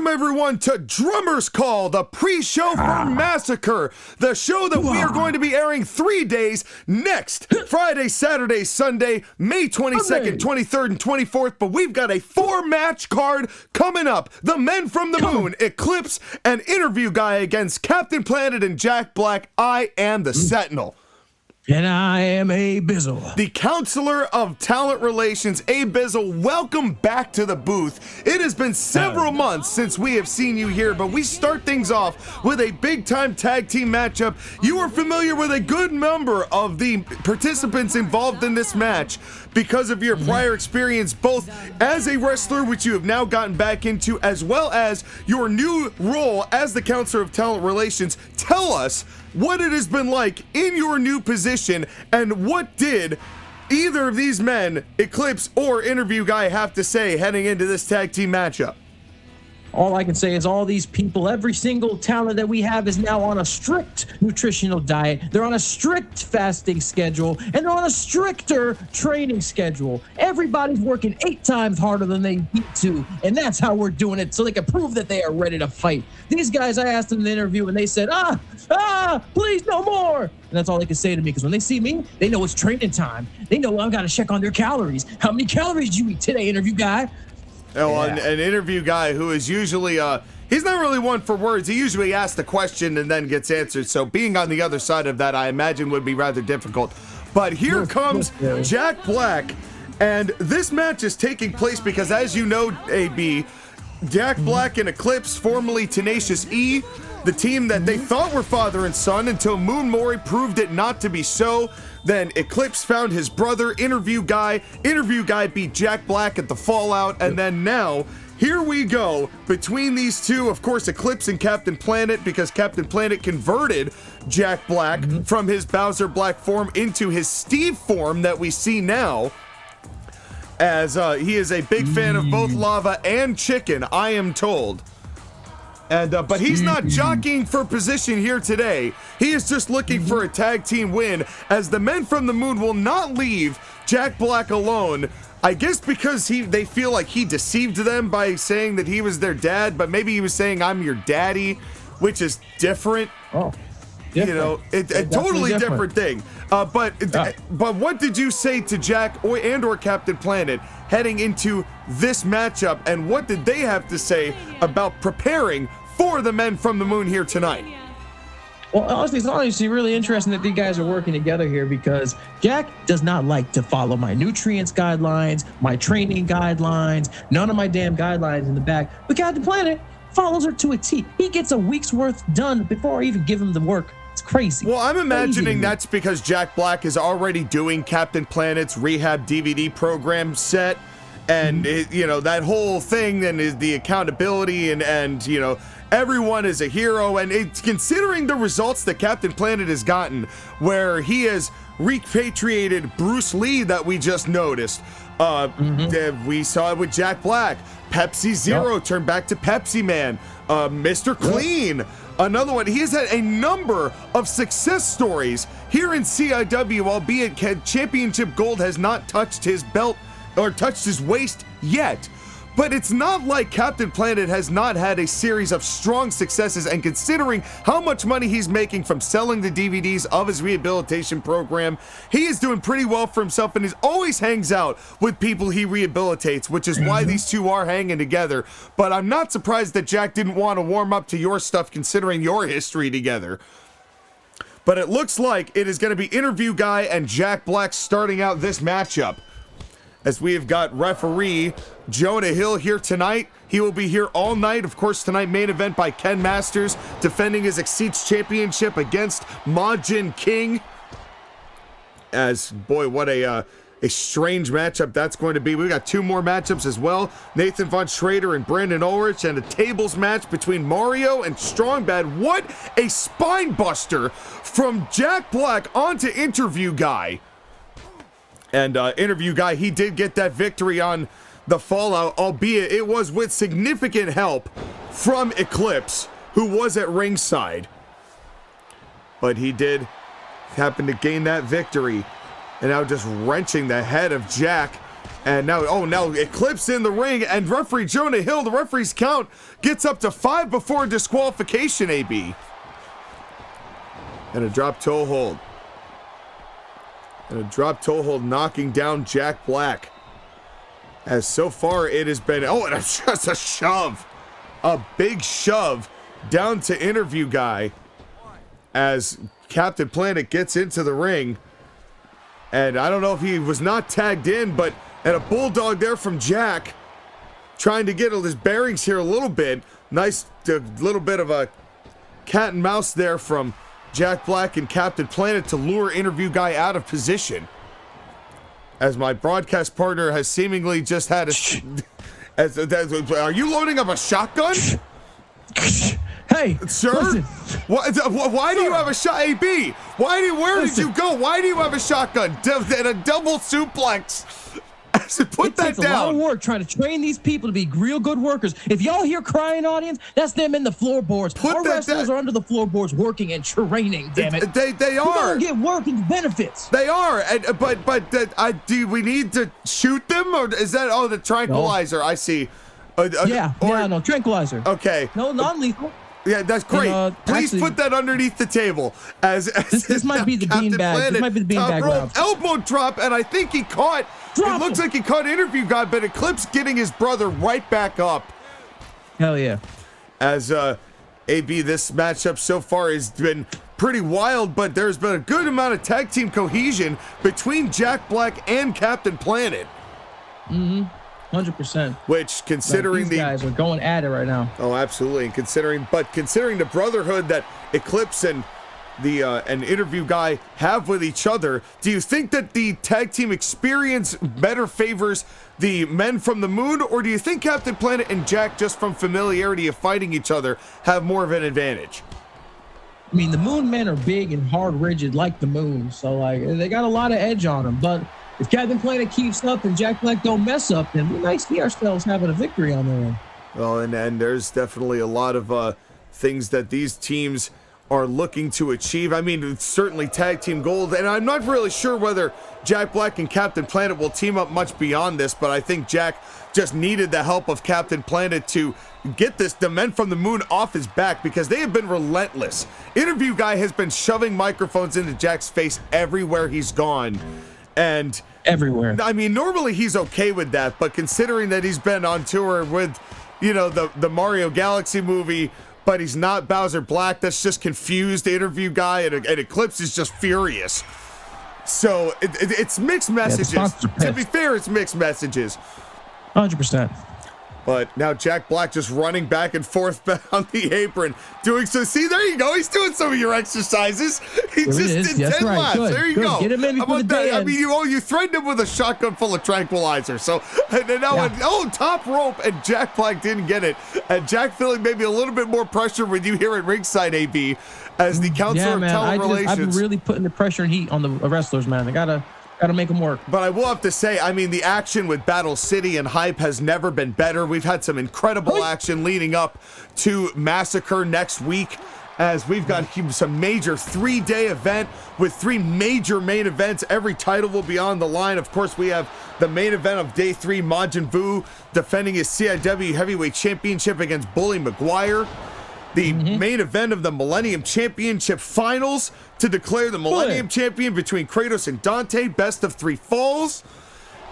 everyone, to Drummer's Call, the pre-show for Massacre, the show that we are going to be airing 3 days next Friday, Saturday, Sunday, May 22nd, 23rd, and 24th. But we've got a 4-match card coming up. The Men from the Moon, Eclipse, and Interview Guy against Captain Planet and Jack Black. I am the Sentinel. And I am Abizzle. The Counselor of Talent Relations, Abizzle, welcome back to the booth. It has been several months since we have seen you here, but we start things off with a big-time tag team matchup. You are familiar with a good number of the participants involved in this match because of your prior experience, both as a wrestler, which you have now gotten back into, as well as your new role as the Counselor of Talent Relations. Tell us what it has been like in your new position, and what did either of these men, Eclipse or Interview Guy, have to say heading into this tag team matchup? All I can say is all these people, every single talent that we have is now on a strict nutritional diet. They're on a strict fasting schedule, and they're on a stricter training schedule. Everybody's working 8 times harder than they need to, and that's how we're doing it, so they can prove that they are ready to fight. These guys, I asked them in the interview, and they said, please, no more. And that's all they can say to me, because when they see me, they know it's training time. They know I've got to check on their calories. How many calories did you eat today, Interview Guy? Oh, yeah. An Interview Guy who is usually, he's not really one for words. He usually asks the question and then gets answered. So being on the other side of that, I imagine, would be rather difficult. But here comes Jack Black, and this match is taking place because, as you know, AB, Jack Black and Eclipse, formerly Tenacious E, the team that they thought were father and son until Moon Mori proved it not to be so. Then Eclipse found his brother, Interview Guy. Interview Guy beat Jack Black at the Fallout. And then now, here we go between these two. Of course, Eclipse and Captain Planet, because Captain Planet converted Jack Black from his Bowser Black form into his Steve form that we see now. As he is a big fan of both lava and chicken, I am told. And but he's not jockeying for position here today. He is just looking for a tag team win, as the Men from the Moon will not leave Jack Black alone. I guess because they feel like he deceived them by saying that he was their dad, but maybe he was saying, I'm your daddy, which is different. Oh. You know, a totally different thing. But what did you say to Jack or Captain Planet heading into this matchup, and what did they have to say about preparing for the Men from the Moon here tonight? Well, honestly, it's honestly really interesting that these guys are working together here, because Jack does not like to follow my nutrients guidelines, my training guidelines, none of my damn guidelines in the back. But Captain Planet follows her to a T. He gets a week's worth done before I even give him the work. It's crazy. Well, I'm imagining that's because Jack Black is already doing Captain Planet's rehab DVD program set, and you know, that whole thing, and is the accountability, and you know, everyone is a hero, and it's considering the results that Captain Planet has gotten, where he has repatriated Bruce Lee that we just noticed. We saw it with Jack Black. Pepsi Zero turned back to Pepsi Man. Mr. Clean, another one. He has had a number of success stories here in CIW, albeit Championship Gold has not touched his belt or touched his waist yet. But it's not like Captain Planet has not had a series of strong successes, and considering how much money he's making from selling the DVDs of his rehabilitation program, he is doing pretty well for himself, and he always hangs out with people he rehabilitates, which is why these two are hanging together. But I'm not surprised that Jack didn't want to warm up to your stuff, considering your history together. But it looks like it is going to be Interview Guy and Jack Black starting out this matchup, as we have got referee Jonah Hill here tonight. He will be here all night. Of course, tonight, main event by Ken Masters, defending his XYZ Championship against Majin King. As, boy, what a strange matchup that's going to be. We've got 2 more matchups as well. Nathan Von Schrader and Brandon Ulrich, and a tables match between Mario and Strong Bad. What a spine buster from Jack Black onto Interview Guy. And Interview Guy, he did get that victory on the Fallout, albeit it was with significant help from Eclipse, who was at ringside. But he did happen to gain that victory, and now just wrenching the head of Jack And now Eclipse in the ring, and referee Jonah Hill, the referee's count gets up to 5 before disqualification, AB. And a drop toe hold. And a drop toe hold knocking down Jack Black. As so far it has been, and it's just a shove. A big shove down to interview guy as Captain Planet gets into the ring. And I don't know if he was not tagged in, and a bulldog there from Jack, trying to get his bearings here a little bit. Nice little bit of a cat and mouse there from Jack Black and Captain Planet to lure interview guy out of position. As my broadcast partner has seemingly just had are you loading up a shotgun? Hey, sir, listen. Why do you have a shot, AB? Where did you go? Why do you have a shotgun and a double suplex? Put that down. It's a lot of work trying to train these people to be real good workers. If y'all hear crying, audience, that's them in the floorboards. Our wrestlers are under the floorboards working and training. Damn it, they are. Don't get work and benefits. They are, but do we need to shoot them, or is that the tranquilizer? No. I see. No tranquilizer. Okay. No, non-lethal. Yeah, that's great. Please put that underneath the table. This might be the beanbag. This might be the beanbag round. Elbow drop, and I think he caught. It looks like he caught interview guy, but Eclipse getting his brother right back up. Hell yeah. As AB, this matchup so far has been pretty wild, but there's been a good amount of tag team cohesion between Jack Black and Captain Planet. 100%. Which, considering these guys are going at it right now. Oh, absolutely. And considering the brotherhood that Eclipse and an interview guy have with each other, do you think that the tag team experience better favors the men from the moon, or do you think Captain Planet and Jack, just from familiarity of fighting each other, have more of an advantage? I mean, the moon men are big and hard, rigid like the moon, so they got a lot of edge on them. But if Captain Planet keeps up and Jack Black don't mess up, then we might see ourselves having a victory on their end. Well, and there's definitely a lot of things that these teams are looking to achieve. I mean, it's certainly tag team gold, and I'm not really sure whether Jack Black and Captain Planet will team up much beyond this, but I think Jack just needed the help of Captain Planet to get the men from the moon off his back, because they have been relentless. Interview guy has been shoving microphones into Jack's face everywhere he's gone. And everywhere. I mean, normally he's okay with that, but considering that he's been on tour with, the Mario Galaxy movie, but he's not Bowser Black, that's just confused interview guy, and Eclipse is just furious. So it's mixed messages. To be fair, it's mixed messages. 100%. But now Jack Black just running back and forth on the apron, doing so. See, there you go. He's doing some of your exercises. He just did 10 laps. Good. There you go. Get him in before the day ends. I mean, you threatened him with a shotgun full of tranquilizer. So and now, top rope, and Jack Black didn't get it. And Jack feeling maybe a little bit more pressure with you here at ringside, AB, as the counselor of talent relations. I've been really putting the pressure and heat on the wrestlers, man. I gotta make them work. But I will have to say, I mean, the action with Battle City and Hype has never been better. We've had some incredible action leading up to Massacre next week, as we've got some major 3-day event with 3 major main events. Every title will be on the line. Of course, we have the main event of day 3, Majin Buu defending his CIW Heavyweight Championship against Bully McGuire. The main event of the Millennium Championship Finals to declare the Millennium Champion between Kratos and Dante, best of 3 falls.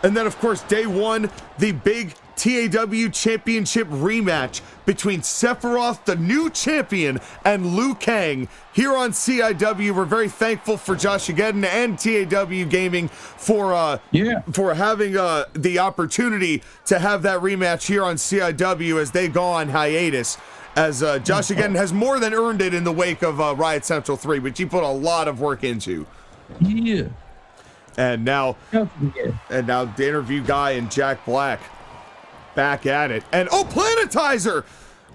And then, of course, day 1, the big TAW Championship rematch between Sephiroth, the new champion, and Liu Kang here on CIW. We're very thankful for JOSHAGEDDON and TAW Gaming for having the opportunity to have that rematch here on CIW as they go on hiatus. As JOSHAGEDDON has more than earned it in the wake of Riot Central 3, which he put a lot of work into. Yeah. And now the interview guy and Jack Black back at it. And Planetizer!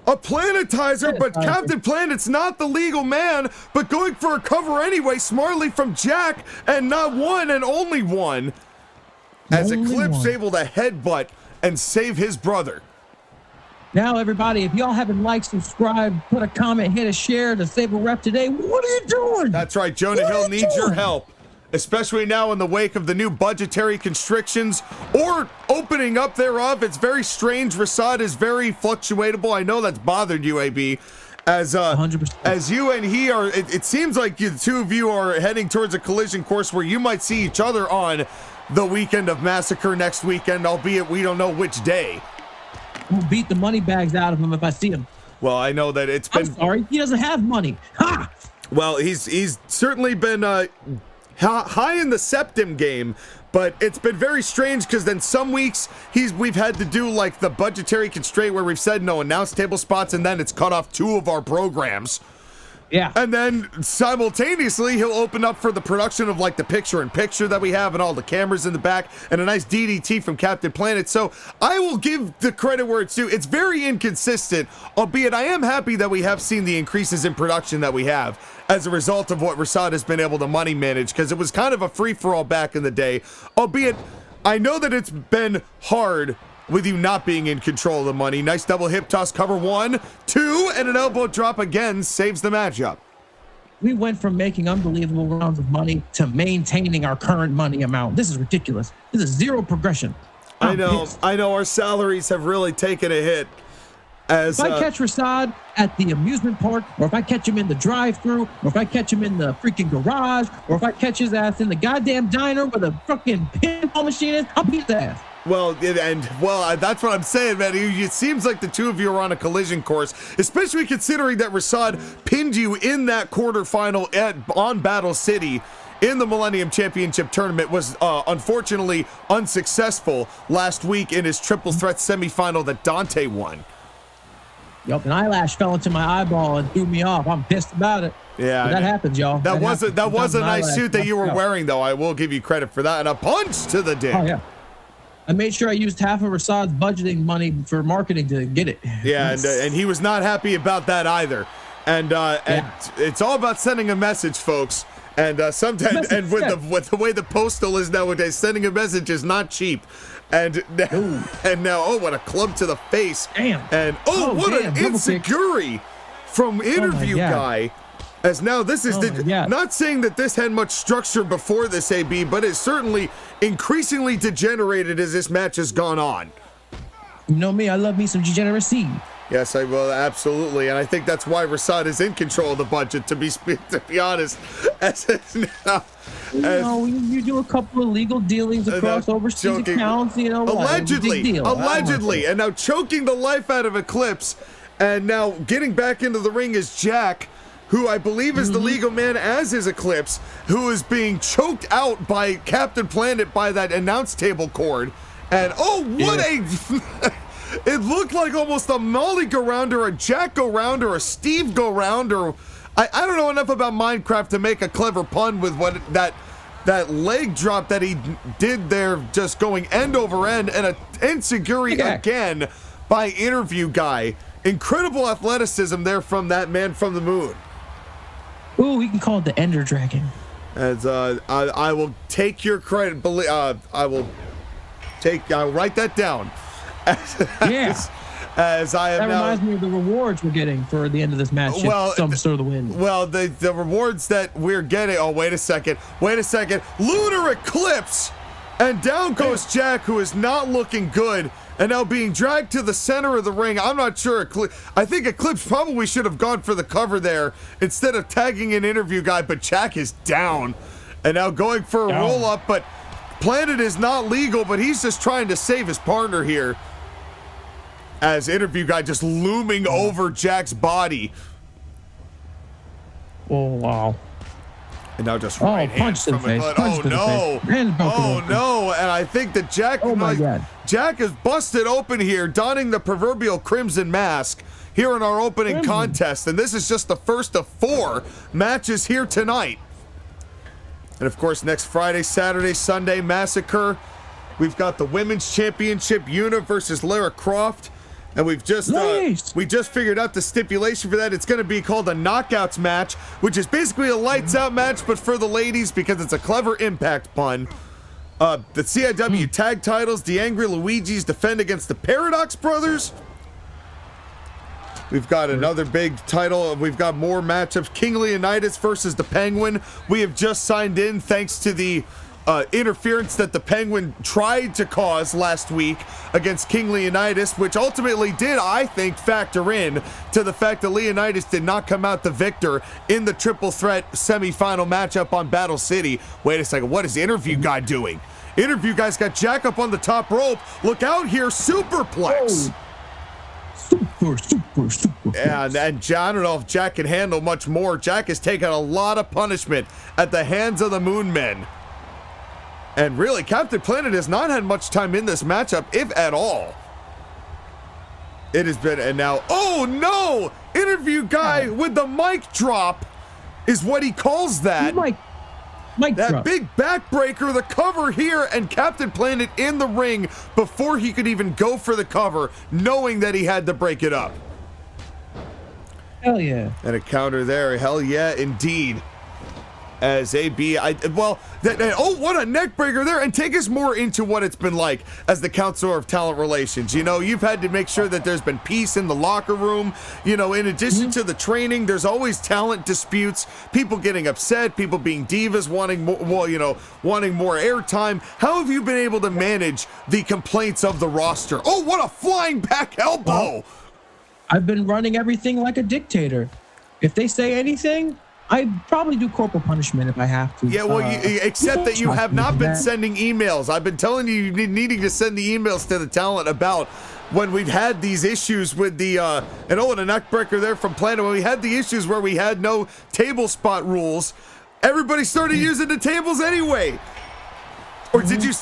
A Planetizer, but Captain Planet's not the legal man, but going for a cover anyway, smartly from Jack, and not one and only one. As Eclipse able to headbutt and save his brother. Now, everybody, if y'all haven't liked, subscribed, put a comment, hit a share to save a rep today, what are you doing? That's right. Jonah Hill needs your help. especially now in the wake of the new budgetary constrictions or opening up thereof. It's very strange. Rasad is very fluctuatable. I know that's bothered you, AB. As 100%. as you and he are, it seems like the two of you are heading towards a collision course where you might see each other on the weekend of Massacre next weekend, albeit we don't know which day. We'll beat the money bags out of him if I see him. Well, I know that it's been... I'm sorry, he doesn't have money. Ha! Well, he's certainly been high in the septum game, but it's been very strange because then some weeks we've had to do like the budgetary constraint where we've said no announce table spots, and then it's cut off 2 of our programs. Yeah. And then simultaneously he'll open up for the production of like the picture-in-picture that we have and all the cameras in the back and a nice DDT from Captain Planet. So I will give the credit where it's due. It's very inconsistent, albeit I am happy that we have seen the increases in production that we have as a result of what Rasad has been able to money manage, because it was kind of a free-for-all back in the day, albeit I know that it's been hard with you not being in control of the money. Nice double hip toss, cover 1, 2, and an elbow drop again saves the matchup. We went from making unbelievable rounds of money to maintaining our current money amount. This is ridiculous. This is zero progression. I know our salaries have really taken a hit. As if I catch Rasad at the amusement park, or if I catch him in the drive-thru, or if I catch him in the freaking garage, or if I catch his ass in the goddamn diner where the fucking pinball machine is, I'll beat his ass. Well, that's what I'm saying, man. It seems like the two of you are on a collision course, especially considering that Rasad pinned you in that quarterfinal on Battle City in the Millennium Championship Tournament, was unfortunately unsuccessful last week in his triple threat semifinal that Dante won. Yup, an eyelash fell into my eyeball and threw me off. I'm pissed about it. Yeah, but that happens, y'all. That was a nice suit that you were wearing, though. I will give you credit for that. And a punch to the dick. Oh, yeah. I made sure I used half of Rasad's budgeting money for marketing to get it. Yeah, and he was not happy about that either. And it's all about sending a message, folks. And sometimes, with the way the postal is nowadays, sending a message is not cheap. And now, oh, what a club to the face. Damn. And what an enziguri from interview guy. As now this is not saying that this had much structure before this, AB, but it's certainly increasingly degenerated as this match has gone on. You know me, I love me some degeneracy. Yes, I will, absolutely, and I think that's why Rasad is in control of the budget. To be honest, you do a couple of legal dealings across overseas accounts, allegedly, and now choking the life out of Eclipse, and now getting back into the ring is Jack, who I believe is the legal man as is Eclipse, who is being choked out by Captain Planet by that announce table cord. And it looked like almost a Molly go round or a Jack go round or a Steve go round, or I don't know enough about Minecraft to make a clever pun with what that leg drop that he did there, just going end over end, and a enziguri again by interview guy. Incredible athleticism there from that man from the moon. Ooh, we can call it the Ender Dragon. As I will take your credit. I'll write that down. As I am that reminds me of the rewards we're getting for the end of this match. Well, some sort of the win. Well, the rewards that we're getting. Oh, wait a second. Lunar Eclipse, and down goes Jack, who is not looking good. And now being dragged to the center of the ring. I'm not sure. I think Eclipse probably should have gone for the cover there instead of tagging an interview guy, but Jack is down. And now going for a roll-up, but Planet is not legal, but he's just trying to save his partner here. As interview guy just looming over Jack's body. Oh, wow. And now just right hand from Eclipse. Oh, no. Oh, no. And I think that Jack is busted open here, donning the proverbial crimson mask here in our opening contest. And this is just the first of 4 matches here tonight. And, of course, next Friday, Saturday, Sunday, Massacre. We've got the Women's Championship, Una versus Lara Croft. And we just figured out the stipulation for that. It's going to be called a Knockouts match, which is basically a lights out match, but for the ladies because it's a clever impact pun. The CIW tag titles, the Angry Luigis defend against the Paradox Brothers. We've got another big title. We've got more matchups. King Leonidas versus the Penguin. We have just signed in thanks to the interference that the Penguin tried to cause last week against King Leonidas, which ultimately did, I think, factor in to the fact that Leonidas did not come out the victor in the triple threat semifinal matchup on Battle City. Wait a second, what is the interview guy doing? Interview guy's got Jack up on the top rope. Look out here, superplex. Oh. Super. And I don't know if Jack can handle much more. Jack has taken a lot of punishment at the hands of the Moon Men. And really, Captain Planet has not had much time in this matchup, if at all. It has been, and now, oh no! Interview guy with the mic drop is what he calls that. Mic that drop. big backbreaker, the cover here, and Captain Planet in the ring before he could even go for the cover, knowing that he had to break it up. Hell yeah. And a counter there. Hell yeah, indeed. As AB, what a neck breaker there. And take us more into what it's been like as the Counselor of Talent Relations. You know, you've had to make sure that there's been peace in the locker room. You know, in addition to the training, there's always talent disputes, people getting upset, people being divas, wanting more, wanting more airtime. How have you been able to manage the complaints of the roster? Oh, what a flying back elbow. Well, I've been running everything like a dictator. If they say anything, I probably do corporal punishment if I have to. Yeah, well, except that you have not been sending emails. I've been telling you needing to send the emails to the talent about when we've had these issues with the, and a neck breaker there from Planet. When we had the issues where we had no table spot rules, everybody started using the tables anyway. Or did you,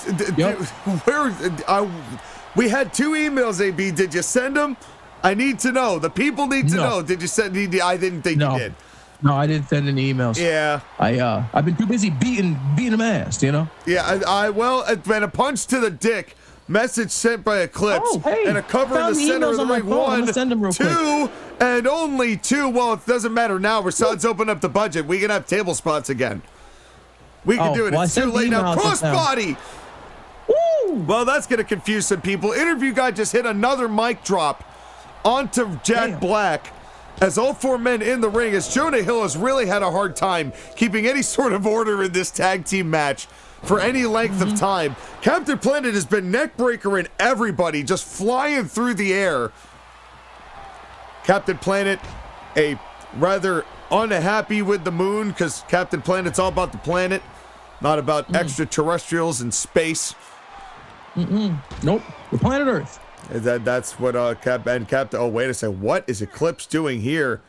we had 2 emails, AB. Did you send them? I need to know. The people need to know. Did you send? I didn't think you did. No, I didn't send any emails. Yeah. I've been too busy beating them ass, you know? Yeah, well, it's been a punch to the dick. Message sent by Eclipse. And a cover in the center of the ring. 1, send them real 2, quick. and only 2. Well, it doesn't matter now. Rasad's opened up the budget. We can have table spots again. We can do it. Well, it's too late now. Crossbody. Woo! Well, that's going to confuse some people. Interview guy just hit another mic drop onto Jack Black. As all 4 men in the ring, as Jonah Hill has really had a hard time keeping any sort of order in this tag team match for any length of time. Captain Planet has been neckbreaker in everybody, just flying through the air. Captain Planet, a rather unhappy with the moon, because Captain Planet's all about the planet, not about extraterrestrials and space. Nope, the planet Earth. That's what Captain. Oh, wait a second. What is Eclipse doing here?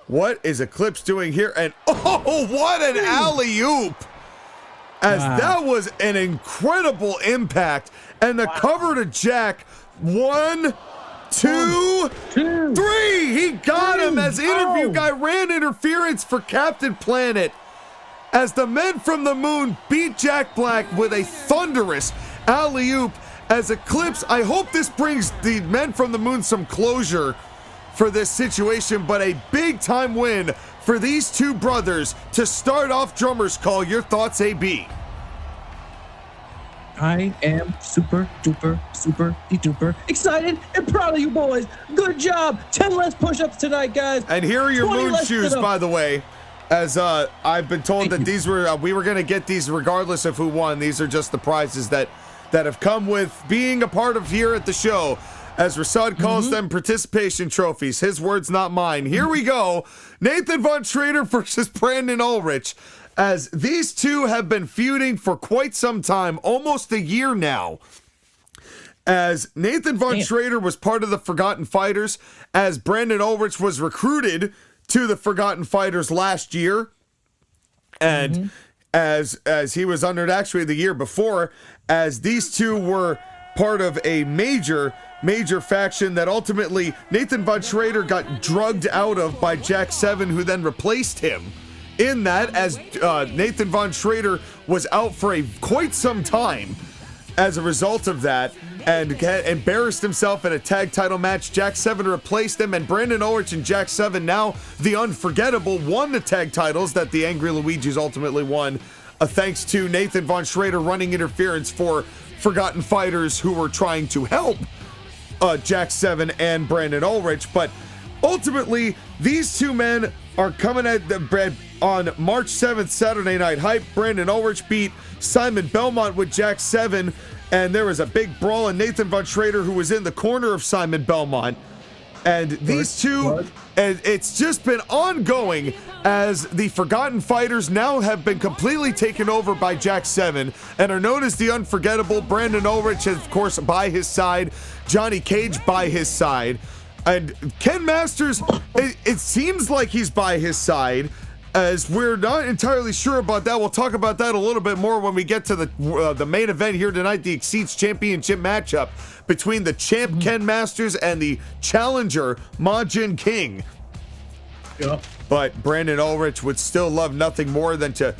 What is Eclipse doing here? And oh, what an alley-oop! As that was an incredible impact. And the cover to Jack. 1, 2, 3. He got him as interview guy ran interference for Captain Planet. As the men from the moon beat Jack Black with a thunderous alley-oop. As Eclipse, I hope this brings the men from the moon some closure for this situation, but a big-time win for these 2 brothers to start off Drummer's Call. Your thoughts, AB? I am super duper excited and proud of you boys. Good job. 10 less push-ups tonight, guys. And here are your moon shoes, by the way. As I've been told that these were, we were going to get these regardless of who won. These are just the prizes that have come with being a part of here at the show. As Rasad calls them participation trophies. His words, not mine. Here we go. Nathan Von Schrader versus Brandon Ulrich. As these 2 have been feuding for quite some time, almost a year now. As Nathan Von Schrader was part of the Forgotten Fighters, as Brandon Ulrich was recruited to the Forgotten Fighters last year, and as he was under actually the year before, as these 2 were part of a major faction that ultimately Nathan Von Schrader got drugged out of by Jack 7, who then replaced him in that, as Nathan Von Schrader was out for quite some time as a result of that, and embarrassed himself in a tag title match. Jack 7 replaced him, and Brandon Ulrich and Jack 7, now the Unforgettable, won the tag titles that the Angry Luigi's ultimately won, thanks to Nathan Von Schrader running interference for Forgotten Fighters who were trying to help Jack 7 and Brandon Ulrich. But ultimately, these two men are coming at the bread on March 7th, Saturday Night Hype. Brandon Ulrich beat Simon Belmont with Jack 7, and there was a big brawl, and Nathan Von Schrader, who was in the corner of Simon Belmont. And these two, and it's just been ongoing as the Forgotten Fighters now have been completely taken over by Jack 7 and are known as the Unforgettable. Brandon Ulrich, of course, by his side. Johnny Cage by his side. And Ken Masters, it seems like he's by his side, as we're not entirely sure about that. We'll talk about that a little bit more when we get to the main event here tonight, the XYZ Championship matchup between the champ Ken Masters and the challenger Majin King. Yep. But Brandon Ulrich would still love nothing more than to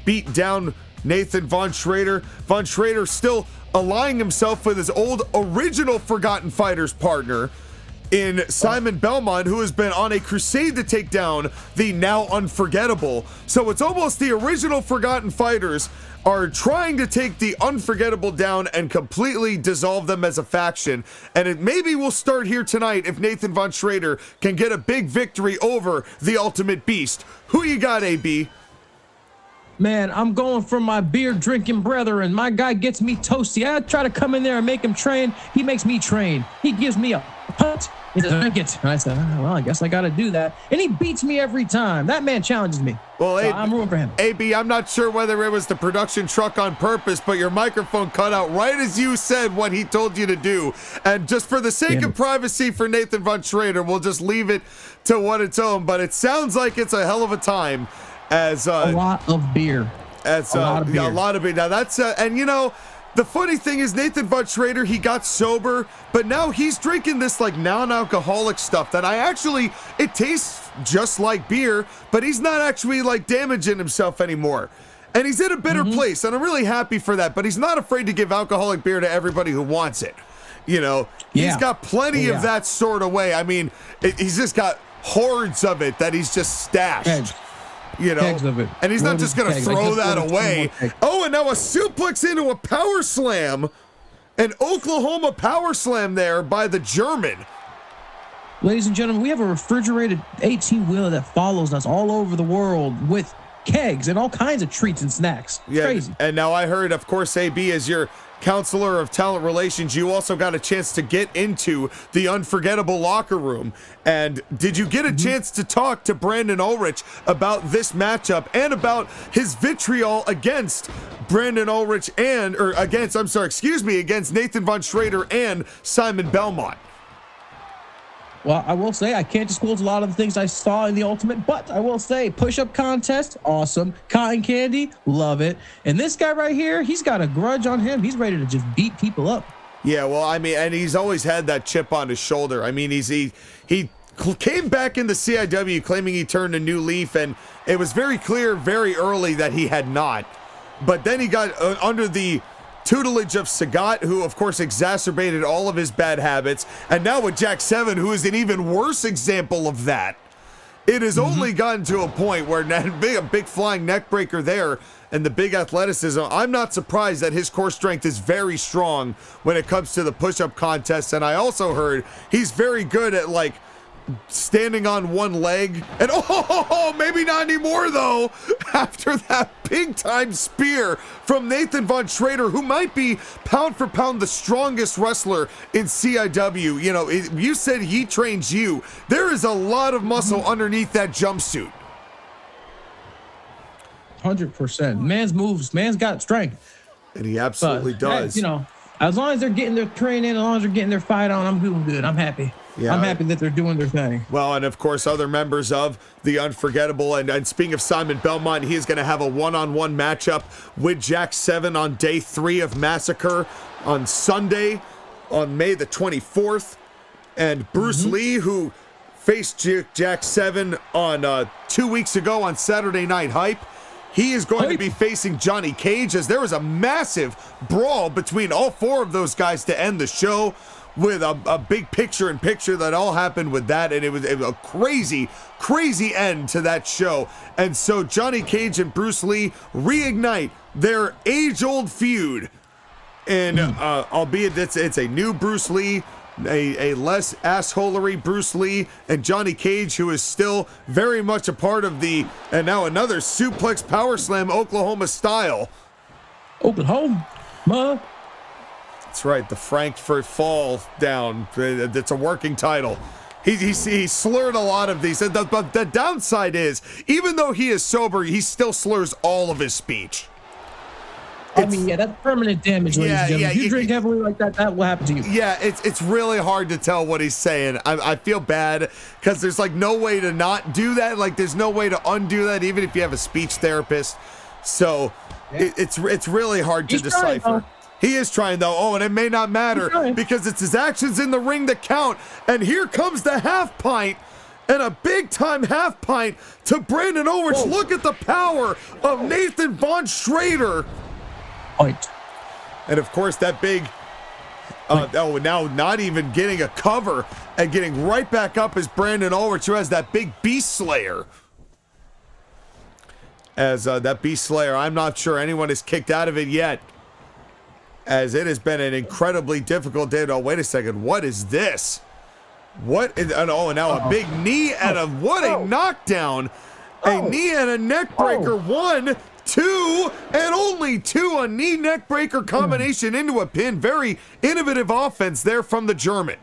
beat down Nathan Von Schrader. Von Schrader still allying himself with his old original Forgotten Fighters partner in Simon Belmont, who has been on a crusade to take down the now Unforgettable. So it's almost the original Forgotten Fighters are trying to take the Unforgettable down and completely dissolve them as a faction. And it maybe will start here tonight if Nathan Von Schrader can get a big victory over the Ultimate Beast. Who you got, AB? Man, I'm going for my beer drinking brother, and my guy gets me toasty. I try to come in there and make him train. He makes me train. He gives me a punt. He says, drink it. And I said, well, I guess I got to do that. And he beats me every time. That man challenges me. Well, so I'm rooting for him. AB, I'm not sure whether it was the production truck on purpose, but your microphone cut out right as you said what he told you to do. And just for the sake of privacy for Nathan Von Schrader, we'll just leave it to what it's own. But it sounds like it's a hell of a time. As a lot of beer. That's a lot of beer. Now that's and you know, the funny thing is Nathan Von Schrader, he got sober, but now he's drinking this like non-alcoholic stuff that it tastes just like beer, but he's not actually like damaging himself anymore. And he's in a better place, and I'm really happy for that, but he's not afraid to give alcoholic beer to everybody who wants it. You know, he's got plenty of that sort of way. I mean, he's just got hordes of it that he's just stashed. You know, and he's not just going to throw that away. Oh, and now a suplex into a power slam. An Oklahoma power slam there by the German. Ladies and gentlemen, we have a refrigerated 18-wheeler that follows us all over the world with kegs and all kinds of treats and snacks. It's crazy. And now I heard, of course, AB, as your counselor of talent relations, you also got a chance to get into the Unforgettable locker room. And did you get a chance to talk to Brandon Ulrich about this matchup and about his vitriol against Brandon Ulrich against Nathan Von Schrader and Simon Belmont? Well, I will say I can't disclose a lot of the things I saw in the Ultimate, but I will say push-up contest, awesome. Cotton candy, love it. And this guy right here, he's got a grudge on him. He's ready to just beat people up. Yeah, well, I mean, and he's always had that chip on his shoulder. I mean, he came back into CIW claiming he turned a new leaf, and it was very clear very early that he had not. But then he got under the tutelage of Sagat, who of course exacerbated all of his bad habits, and now with Jack 7, who is an even worse example of that. It has only gotten to a point where a big flying neck breaker there and the big athleticism. I'm not surprised that his core strength is very strong when it comes to the push-up contest, and I also heard he's very good at like standing on one leg, and maybe not anymore though, after that big time spear from Nathan Von Schrader, who might be pound for pound the strongest wrestler in CIW. You know, you said he trains you. There is a lot of muscle underneath that jumpsuit. 100%. Man's moves, man's got strength. And he absolutely does. You know, as long as they're getting their training, as long as they're getting their fight on, I'm doing good. I'm happy. Yeah, I'm happy that they're doing their thing. Well, and of course, other members of the Unforgettable. And speaking of Simon Belmont, he is going to have a one-on-one matchup with Jack 7 on day 3 of Massacre on Sunday, on May the 24th. And Bruce Lee, who faced Jack 7 on 2 weeks ago on Saturday Night Hype, he is going to be facing Johnny Cage, as there was a massive brawl between all 4 of those guys to end the show, with a big picture-in-picture that all happened with that, and it was a crazy end to that show. And so Johnny Cage and Bruce Lee reignite their age-old feud, and albeit it's a new Bruce Lee a less assholery Bruce Lee, and Johnny Cage, who is still very much a part of the, and now another suplex power slam Oklahoma style. Oklahoma. That's right, the Frankfurt Fall down. It's a working title. He slurred a lot of these. The downside is, even though he is sober, he still slurs all of his speech. I mean, yeah, that's permanent damage, ladies and gentlemen. If you drink heavily like that, that will happen to you. Yeah, it's really hard to tell what he's saying. I feel bad because there's like no way to not do that. Like there's no way to undo that, even if you have a speech therapist. So it's really hard to decipher. Trying, he is trying though. Oh, and it may not matter because it's his actions in the ring that count. And here comes the half pint. And a big-time half pint to Brandon Ulrich. Whoa. Look at the power of Nathan Von Schrader. Point. And of course that big now not even getting a cover and getting right back up is Brandon Ulrich, who has that big Beast Slayer. As that Beast Slayer, I'm not sure anyone is kicked out of it yet, as it has been an incredibly difficult day. Oh, wait a second, what is this? What is, and now a big knee and a knockdown. A knee and a neck breaker. 1, 2, and only 2. A knee neck breaker combination into a pin. Very innovative offense there from the German.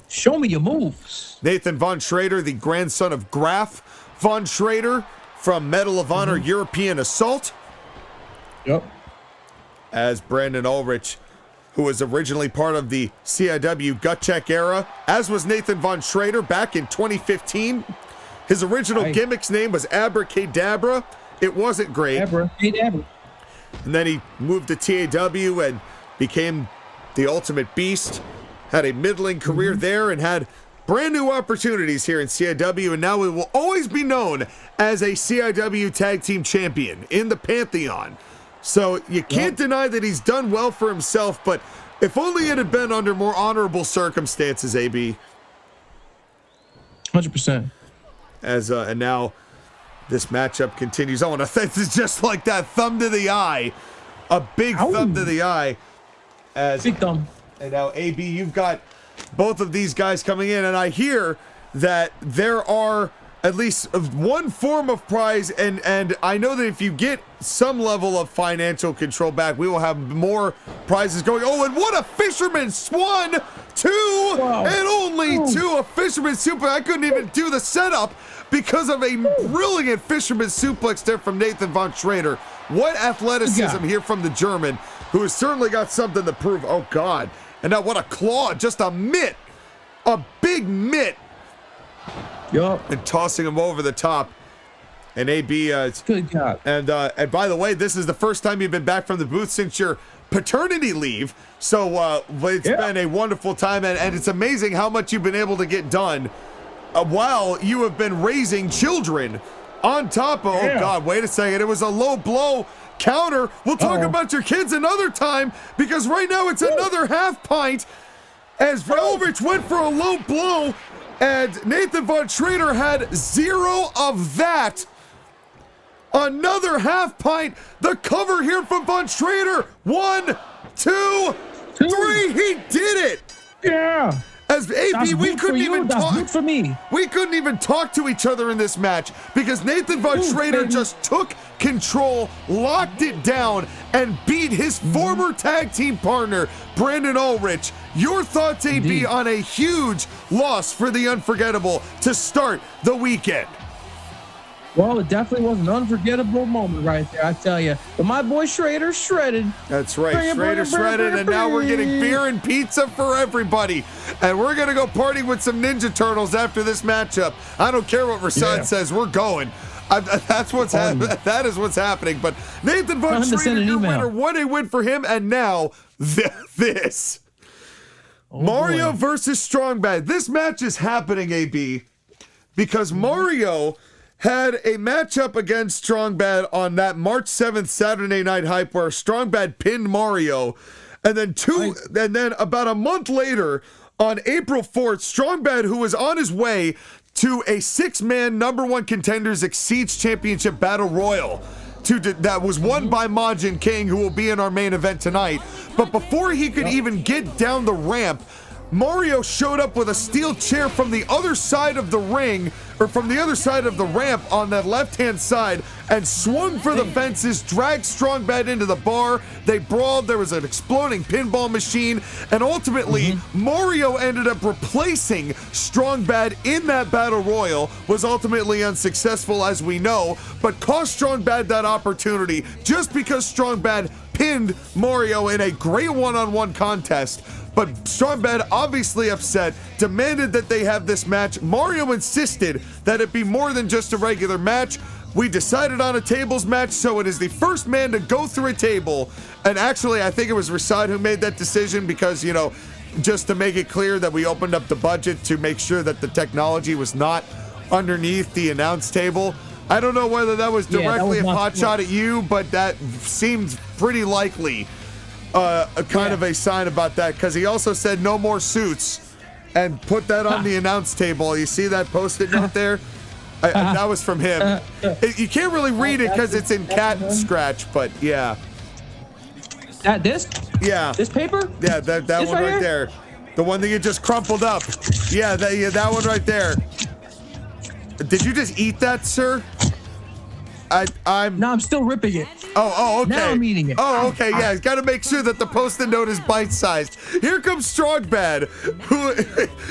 Show me your moves. Nathan Von Schrader, the grandson of Graf Von Schrader from Medal of Honor European Assault. Yep. As Brandon Ulrich, who was originally part of the CIW Gut Check era, as was Nathan Von Schrader back in 2015. His original gimmick's name was Abracadabra. It wasn't great. Abracadabra. And then he moved to TAW and became the Ultimate Beast. Had a middling career there and had brand new opportunities here in CIW. And now it will always be known as a CIW Tag Team Champion in the Pantheon. So you can't deny that he's done well for himself, but if only it had been under more honorable circumstances, AB. 100%. As and now this matchup continues. Oh, and it's just like that, thumb to the eye, a big thumb to the eye. As big thumb. And now AB, you've got both of these guys coming in, and I hear that there are at least one form of prize, and I know that if you get some level of financial control back, we will have more prizes going. Oh, and what a fisherman's 1, 2, and only 2. A fisherman's suplex. I couldn't even do the setup because of a brilliant fisherman's suplex there from Nathan Von Schrader. What athleticism here from the German, who has certainly got something to prove. Oh, God. And now what a claw, just a mitt, a big mitt. Yup. And tossing him over the top. And AB, good God. And by the way, this is the first time you've been back from the booth since your paternity leave. So it's been a wonderful time, and it's amazing how much you've been able to get done while you have been raising children on top of, oh God, wait a second. It was a low blow counter. We'll talk about your kids another time, because right now it's another half pint as Ulrich went for a low blow. And Nathan Von Schrader had 0 of that. Another half pint. The cover here from Von Schrader. 1, 2, 3. He did it. Yeah. As AB, we couldn't even talk. Good for me. We couldn't even talk to each other in this match because Nathan Von Schrader just took control, locked it down, and beat his former tag team partner, Brandon Ulrich. Your thoughts, AB, on a huge loss for the Unforgettable to start the weekend? Well, it definitely was an unforgettable moment right there, I tell you. But my boy Schrader shredded. That's right, Schrader shredded, and now we're getting beer and pizza for everybody. And we're going to go party with some Ninja Turtles after this matchup. I don't care what Rasad says, we're going. That's what's that is what's happening. But Nathan Von Schrader, your winner, what a win for him. And now this. Mario versus Strong Bad. This match is happening, AB, because Mario had a matchup against Strong Bad on that March 7th Saturday Night Hype where Strong Bad pinned Mario. And then about a month later, on April 4th, Strong Bad, who was on his way to a 6-man #1 Contenders Exceeds Championship Battle Royal that was won by Majin King, who will be in our main event tonight. But before he could even get down the ramp, Mario showed up with a steel chair from the other side of the ring, or from the other side of the ramp on that left-hand side, and swung for the fences, dragged Strong Bad into the bar. They brawled. There was an exploding pinball machine, and ultimately, Mario ended up replacing Strong Bad in that battle royal. Was ultimately unsuccessful, as we know, but cost Strong Bad that opportunity just because Strong Bad pinned Mario in a great one-on-one contest. But Strong Bad, obviously upset, demanded that they have this match. Mario insisted that it be more than just a regular match. We decided on a tables match, so it is the first man to go through a table. And actually, I think it was Rasad who made that decision because, you know, just to make it clear that we opened up the budget to make sure that the technology was not underneath the announce table. I don't know whether that was directly a pot shot at you, but that seems pretty likely. A kind of a sign about that, because he also said no more suits and put that on the announce table. You see that post-it note there? That was from him. You can't really read it because it's in cat scratch, but yeah. This? Yeah. This paper? Yeah, that one right there. The one that you just crumpled up. Yeah, that one right there. Did you just eat that, sir? No, I'm still ripping it. Oh, okay. Now I'm eating it. Oh, okay, yeah. Got to make sure that the post-it note is bite-sized. Here comes Strong Bad, who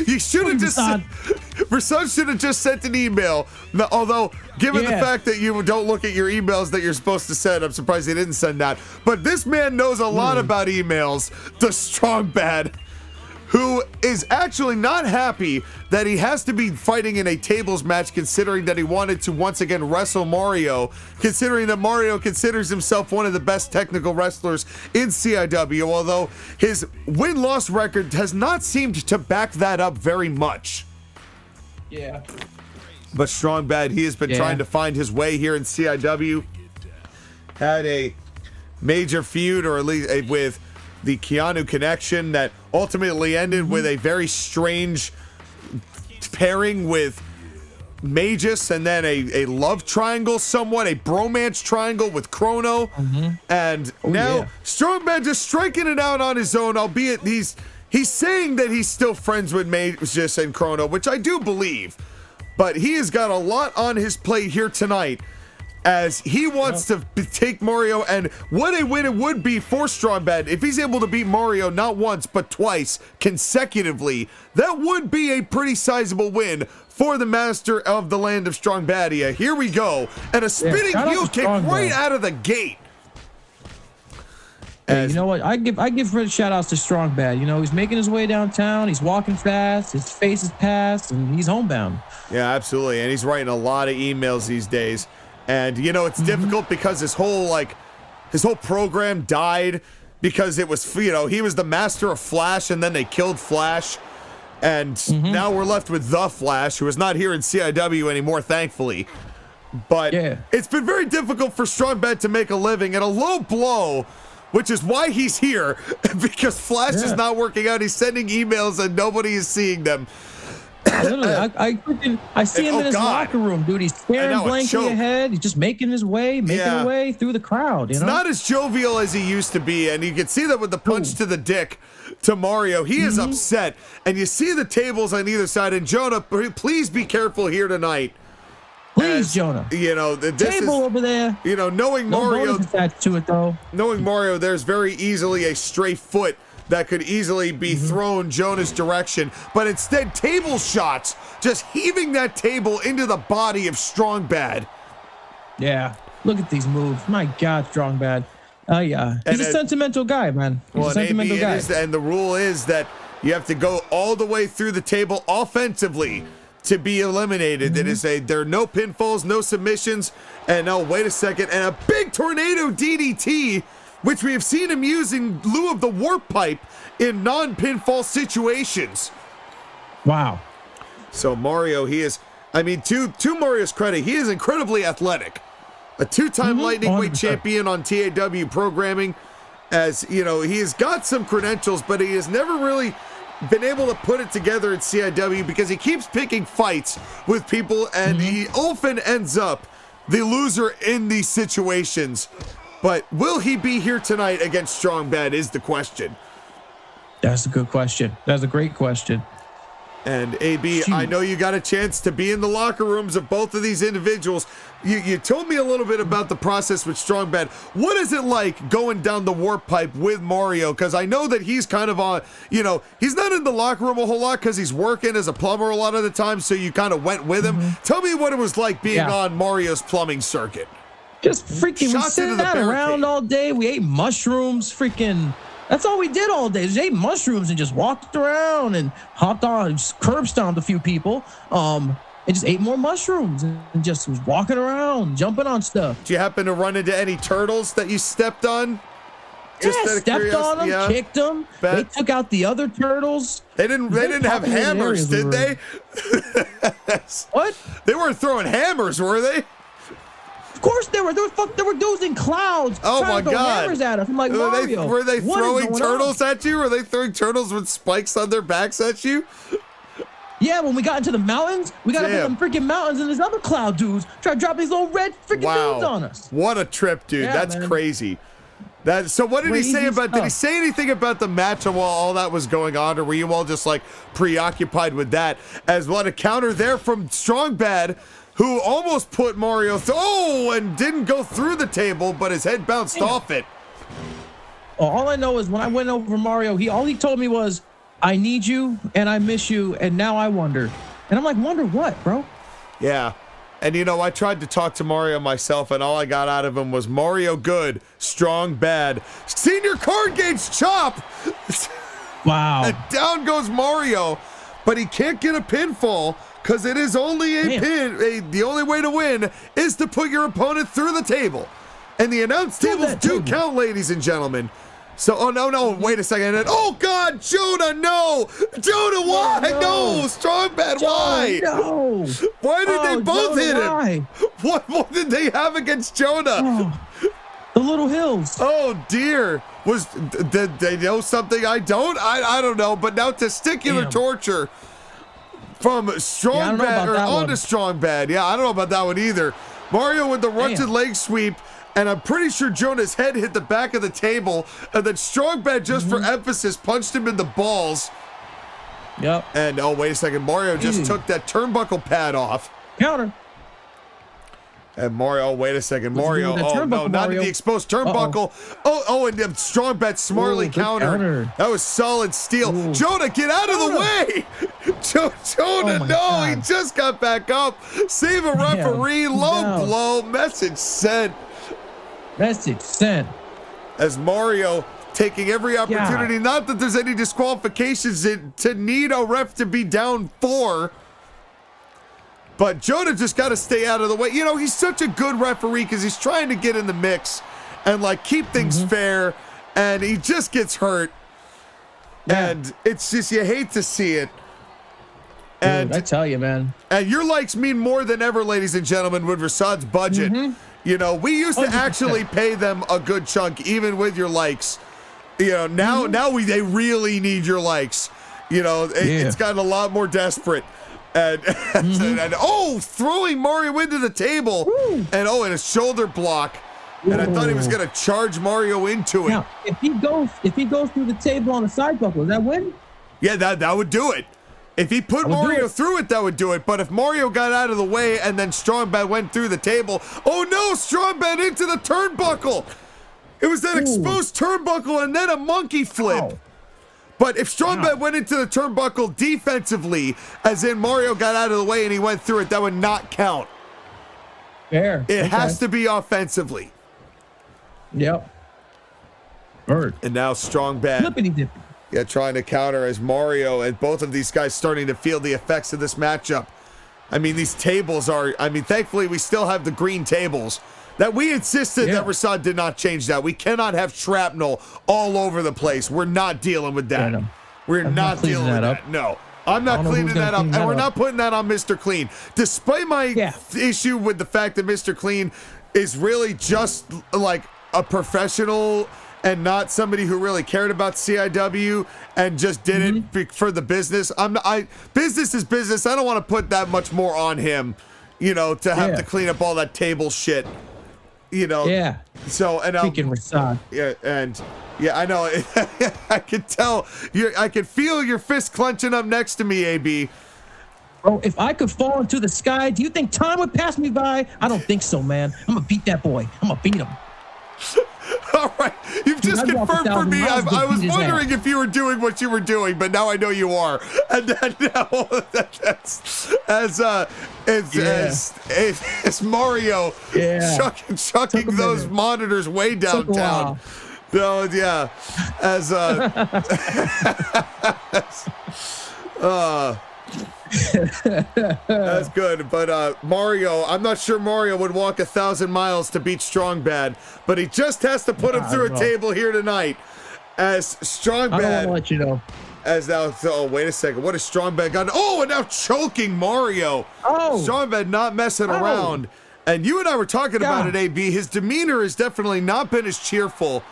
you should have just Rasad should have just sent an email. Although, given the fact that you don't look at your emails that you're supposed to send, I'm surprised he didn't send that. But this man knows a lot about emails. The Strong Bad, who is actually not happy that he has to be fighting in a tables match, considering that he wanted to once again wrestle Mario, considering that Mario considers himself one of the best technical wrestlers in CIW, although his win-loss record has not seemed to back that up very much. Yeah. But Strong Bad, he has been trying to find his way here in CIW. Had a major feud, or at least with the Keanu connection that ultimately ended with a very strange pairing with Magus, and then a love triangle, somewhat a bromance triangle with Chrono. And now Strong Bad just striking it out on his own, albeit he's saying that he's still friends with Magus and Chrono, which I do believe, but he has got a lot on his plate here tonight, as he wants to take Mario. And what a win it would be for Strong Bad if he's able to beat Mario not once but twice consecutively. That would be a pretty sizable win for the master of the land of Strong Badia. Here we go, and a spinning heel kick right out of the gate. Hey, you know what? I give shout outs to Strong Bad. You know, he's making his way downtown. He's walking fast. His face is past, and he's homebound. Yeah, absolutely. And he's writing a lot of emails these days. And, you know, it's difficult because his whole program died because it was, you know, he was the master of Flash, and then they killed Flash. And now we're left with the Flash, who is not here in CIW anymore, thankfully. But it's been very difficult for Strong Bad to make a living, and a low blow, which is why he's here, because Flash is not working out. He's sending emails and nobody is seeing them. Literally, I see him in his locker room, dude. He's staring blankly ahead. He's just making his way, a way through the crowd. It's not as jovial as he used to be, and you can see that with the punch to the dick to Mario. He is upset, and you see the tables on either side. And Jonah, please be careful here tonight. Please, Jonah. You know, this table over there. You know, knowing Mario, attached to it though. Knowing Mario, there's very easily a stray foot that could easily be thrown Jonah's direction, but instead table shots, just heaving that table into the body of Strong Bad. Yeah, look at these moves. My God, Strong Bad. He's a sentimental guy, man. He's a sentimental guy. And the rule is that you have to go all the way through the table offensively to be eliminated. There are no pinfalls, no submissions, and wait a second, and a big tornado DDT, which we have seen him use in lieu of the warp pipe in non-pinfall situations. Wow. So Mario, to Mario's credit, he is incredibly athletic. A two-time lightning weight champion on TAW programming. As, you know, he has got some credentials, but he has never really been able to put it together at CIW because he keeps picking fights with people, and he often ends up the loser in these situations. But will he be here tonight against Strong Bad is the question. That's a good question. That's a great question. And AB, Shoot. I know you got a chance to be in the locker rooms of both of these individuals. You told me a little bit about the process with Strong Bad. What is it like going down the warp pipe with Mario? Because I know that he's kind of on, he's not in the locker room a whole lot because he's working as a plumber a lot of the time, so you kind of went with him. Tell me what it was like being on Mario's plumbing circuit. Just freaking, we Shots into sat the around barricade. all day. We ate mushrooms, freaking. That's all we did all day. We ate mushrooms and just walked around and hopped on, just curb stomped a few people, and just ate more mushrooms and just was walking around, jumping on stuff. Did you happen to run into any turtles that you stepped on? Yeah, out of stepped on them, kicked them. Bet. They took out the other turtles. They didn't have populated hammers, areas did we they? What? They weren't throwing hammers, were they? Of course they were. There were dudes in clouds. Oh trying my to throw God! hammers at us. I'm like, Mario, Were they what is throwing going turtles on? at you? Were they throwing turtles with spikes on their backs at you? Yeah, when we got into the mountains, we got up in Damn. the freaking mountains, and there's other cloud dudes trying to drop these little red freaking dudes on us. What a trip, dude! Yeah, That's man. crazy. So what did he say Crazy about? Did he stuff. say anything about the match while all that was going on, or were you all just like preoccupied with that? As what a counter there from Strong Bad, who almost put Mario and didn't go through the table, but his head bounced off it. All I know is when I went over Mario, all he told me was, "I need you and I miss you, and now I wonder." And I'm like, "Wonder what, bro?" Yeah. And I tried to talk to Mario myself, and all I got out of him was Mario good, Strong Bad, senior card gauge chop. Wow. And down goes Mario, but he can't get a pinfall because it is only a pin. The only way to win is to put your opponent through the table. And the announce tables do count, ladies and gentlemen. So, no, wait a second. And, oh, God, Jonah, no. Jonah, why? No. Strong Bad, why? No. Why did they both Jonah, hit him? why? What did they have against Jonah? Oh, the little hills. Oh, dear. Did they know something I don't? I don't know. But now testicular Damn. torture from Strong Bad or onto Strong Bad. Yeah, I don't know about that one either. Mario with the runted leg sweep. And I'm pretty sure Jonah's head hit the back of the table. And then Strong Bad, just for emphasis, punched him in the balls. Yep. And, oh, wait a second. Mario just took that turnbuckle pad off. Counter. And Mario, wait a second. Mario, that oh, no, turnbuckle, not Mario. the exposed turnbuckle. And Strong Bad smartly Ooh, good counter. That was solid steel. Ooh. Jonah, get out of the way. Jonah, my no, God. he just got back up. Save a referee, low No. blow, message sent. Message sent. As Mario taking every opportunity, not that there's any disqualifications to need a ref to be down 4. But Jonah just got to stay out of the way. He's such a good referee because he's trying to get in the mix and keep things fair, and he just gets hurt. Yeah. And it's just, you hate to see it. Dude, And I tell you, man. And your likes mean more than ever, ladies and gentlemen, with Rasad's budget. We used to 100%. actually pay them a good chunk, even with your likes. Now they really need your likes. It's gotten a lot more desperate. And, throwing Mario into the table. Woo. And a shoulder block. And I thought he was going to charge Mario into it. Now, if he goes through the table on a side buckle, does that win? Yeah, that would do it. If he put Mario through it, that would do it. But if Mario got out of the way and then Strong Bad went through the table, oh no, Strong Bad into the turnbuckle. It was that exposed turnbuckle and then a monkey flip. Ow. But if Strong Bad went into the turnbuckle defensively, as in Mario got out of the way and he went through it, that would not count. Fair. It has to be offensively. Yep. Bird. And now Strong Bad. Flippity dippy. Yeah, trying to counter as Mario and both of these guys starting to feel the effects of this matchup. These tables are, thankfully we still have the green tables. That we insisted that Rasad did not change that. We cannot have shrapnel all over the place. We're not dealing with that. Yeah, no. We're not dealing with that. No. I'm not cleaning that up. And we're not putting that on Mr. Clean. Despite my issue with the fact that Mr. Clean is really just like a professional and not somebody who really cared about CIW and just did it for the business. Business is business. I don't want to put that much more on him, to have to clean up all that table shit, Yeah. So, and Freaking Rasad. yeah, and Yeah, I know. I could tell. I could feel your fist clenching up next to me, AB. Bro, if I could fall into the sky, do you think time would pass me by? I don't think so, man. I'm going to beat that boy. I'm going to beat him. All right. You've just confirmed for me. I was wondering if you were doing what you were doing, but now I know you are. And then now that's as Mario chucking those monitors way downtown. No, yeah. As that's good, but Mario, I'm not sure Mario would walk 1,000 miles to beat Strong Bad, but he just has to put him through a table here tonight. As Strong Bad, I don't want to let you know. As now, oh wait a second, what is Strong Bad got? Oh, and now choking Mario. Oh, Strong Bad not messing around. And you and I were talking about it, AB. His demeanor has definitely not been as cheerful,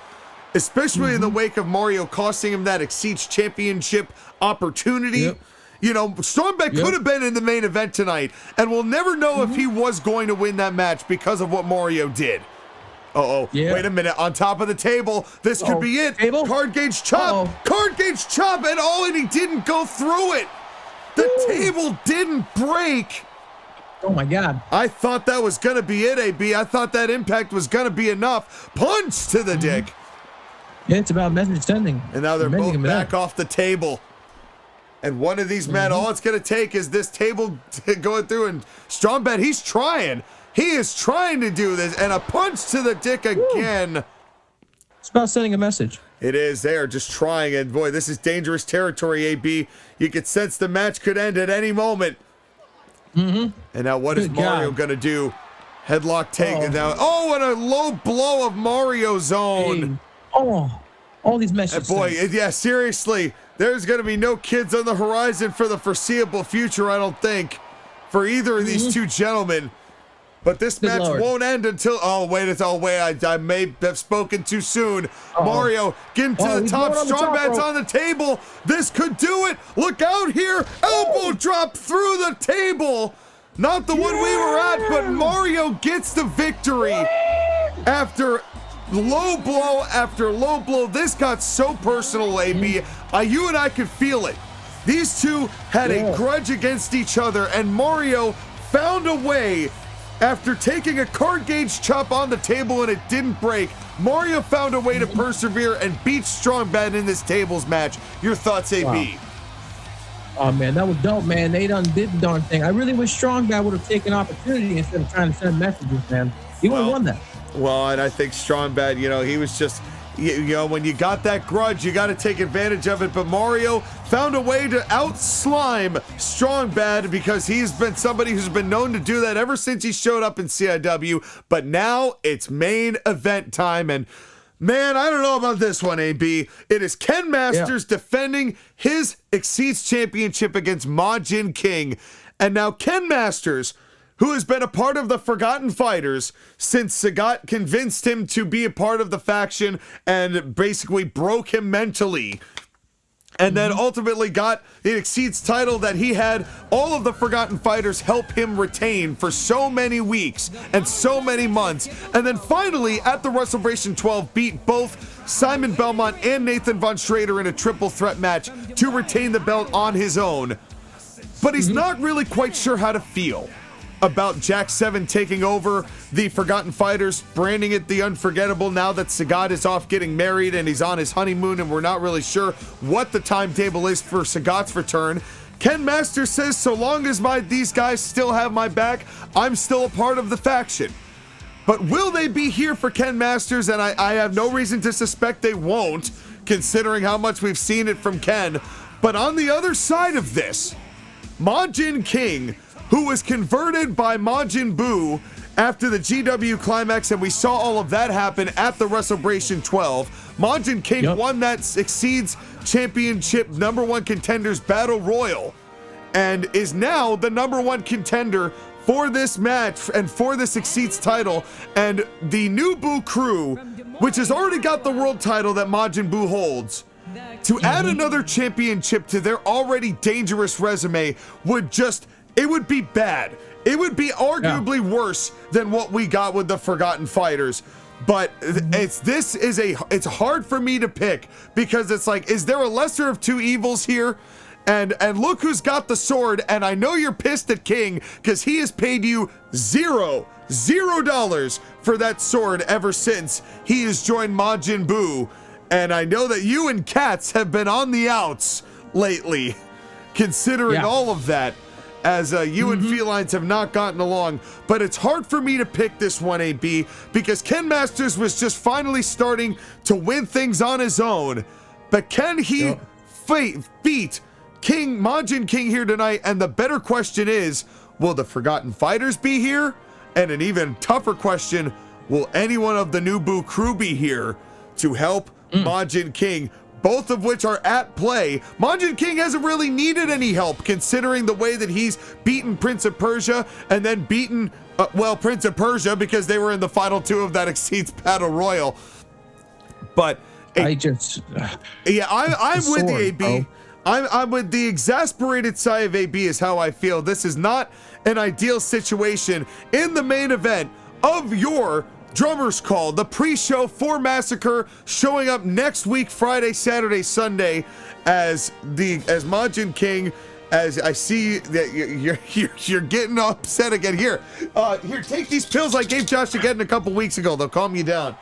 especially in the wake of Mario costing him that Exceeds Championship opportunity. Yep. You know, Stormbeck could have been in the main event tonight, and we'll never know if he was going to win that match because of what Mario did. Wait a minute. On top of the table, this could be it. Card gauge chop. Card gauge chop, and he didn't go through it. The table didn't break. Oh, my God. I thought that was going to be it, AB. I thought that impact was going to be enough. Punch to the dick. Yeah, it's about message sending. And now they're both back off the table. And one of these men, all it's going to take is this table going through. And Strong Bad, he's trying. He is trying to do this. And a punch to the dick again. It's about sending a message. It is. They are just trying. And boy, this is dangerous territory, AB. You could sense the match could end at any moment. And now what is Mario going to do? Headlock take. And now, and a low blow of Mario's own. All these messages. Boy, yeah, seriously. There's going to be no kids on the horizon for the foreseeable future, I don't think, for either of these two gentlemen. But this match won't end until... I may have spoken too soon. Mario getting to the top. Strong Bad's on the table. This could do it. Look out here. Elbow drop through the table. Not the one we were at, but Mario gets the victory after... low blow after low blow. This got so personal, AB. You and I could feel it. These two had a grudge against each other, and Mario found a way, after taking a card gauge chop on the table and it didn't break, Mario found a way to persevere and beat Strong Bad in this tables match. Your thoughts, AB? Oh, man, that was dope, man. They done did the darn thing. I really wish Strong Bad would have taken opportunity instead of trying to send messages, man. He would have won that. Well, and I think Strong Bad, he was just, when you got that grudge, you got to take advantage of it. But Mario found a way to out-slime Strong Bad because he's been somebody who's been known to do that ever since he showed up in CIW. But now it's main event time. And, man, I don't know about this one, AB. It is Ken Masters defending his Exceeds Championship against Majin King. And now Ken Masters, who has been a part of the Forgotten Fighters since Sagat convinced him to be a part of the faction and basically broke him mentally. And then ultimately got the Exceeds title that he had all of the Forgotten Fighters help him retain for so many weeks and so many months. And then finally, at the WrestleBration 12, beat both Simon Belmont and Nathan Von Schrader in a triple threat match to retain the belt on his own. But he's not really quite sure how to feel about Jack 7 taking over the Forgotten Fighters, branding it the Unforgettable now that Sagat is off getting married and he's on his honeymoon and we're not really sure what the timetable is for Sagat's return. Ken Masters says, so long as these guys still have my back, I'm still a part of the faction. But will they be here for Ken Masters? And I have no reason to suspect they won't, considering how much we've seen it from Ken. But on the other side of this, Majin King, who was converted by Majin Buu after the GW Climax, and we saw all of that happen at the WrestleBration 12. Majin King won that Exceeds Championship #1 Contenders Battle Royal and is now the #1 contender for this match and for this Exceeds title. And the new Buu crew, which has already got the world title that Majin Buu holds, to add another championship to their already dangerous resume it would be bad. It would be arguably worse than what we got with the Forgotten Fighters. But it's hard for me to pick because it's like, is there a lesser of two evils here? And look who's got the sword, and I know you're pissed at King because he has paid you $0 for that sword ever since he has joined Majin Buu. And I know that you and Cats have been on the outs lately, considering all of that, as you and Felines have not gotten along. But it's hard for me to pick this one, AB, because Ken Masters was just finally starting to win things on his own. But can he beat Majin King here tonight? And the better question is, will the Forgotten Fighters be here? And an even tougher question, will anyone of the new Buu crew be here to help Majin King? Both of which are at play. Majin King hasn't really needed any help considering the way that he's beaten Prince of Persia and then beaten, Prince of Persia because they were in the final two of that Exceeds Battle Royal. But I'm with the AB. I'm with the exasperated side of AB is how I feel. This is not an ideal situation in the main event of your Drummer's Call, the pre-show for Massacre, showing up next week, Friday, Saturday, Sunday, as Majin King. As I see that you're getting upset again. Here, take these pills I gave JOSHAGEDDON a couple weeks ago. They'll calm you down.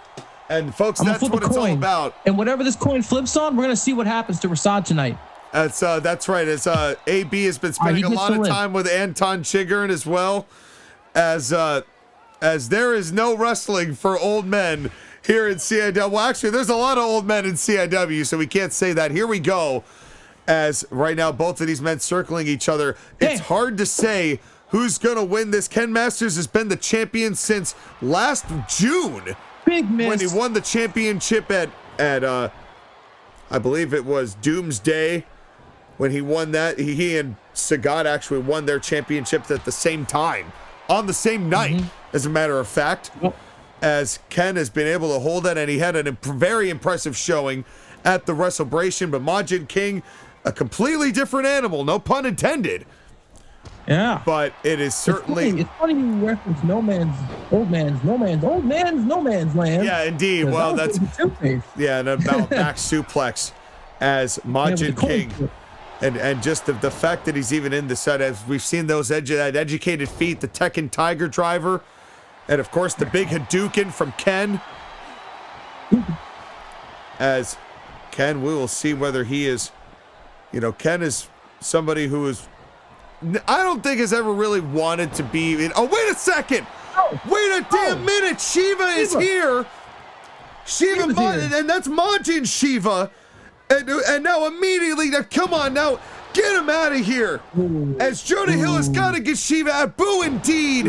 And folks, that's what it's all about. And whatever this coin flips on, we're gonna see what happens to Rasad tonight. That's right. As AB has been spending a lot of time with Anton Chigurh as well, as there is no wrestling for old men here in CIW. Well, actually, there's a lot of old men in CIW, so we can't say that. Here we go. As right now, both of these men circling each other. It's hard to say who's going to win this. Ken Masters has been the champion since last June. Big miss. When he won the championship at I believe it was Doomsday. When he won that, he and Sagat actually won their championships at the same time. On the same night, as a matter of fact, as Ken has been able to hold it, and he had a very impressive showing at the WrestleBration. But Majin King, a completely different animal, no pun intended. Yeah. But it is certainly... It's funny you reference no man's land. Yeah, indeed. Well, that's... Yeah, and about back suplex as Majin King... And just the fact that he's even in the set, as we've seen those educated feet, the Tekken Tiger Driver, and of course the big Hadouken from Ken. As Ken, we will see whether he is, Ken is somebody who is, I don't think has ever really wanted to be in. Oh, wait a second! Wait a damn minute! Shiva is here! Shiva, and that's Majin Shiva. And now immediately, come on now, get him out of here. As Jonah Hill has got to get Shiva out. Boo indeed.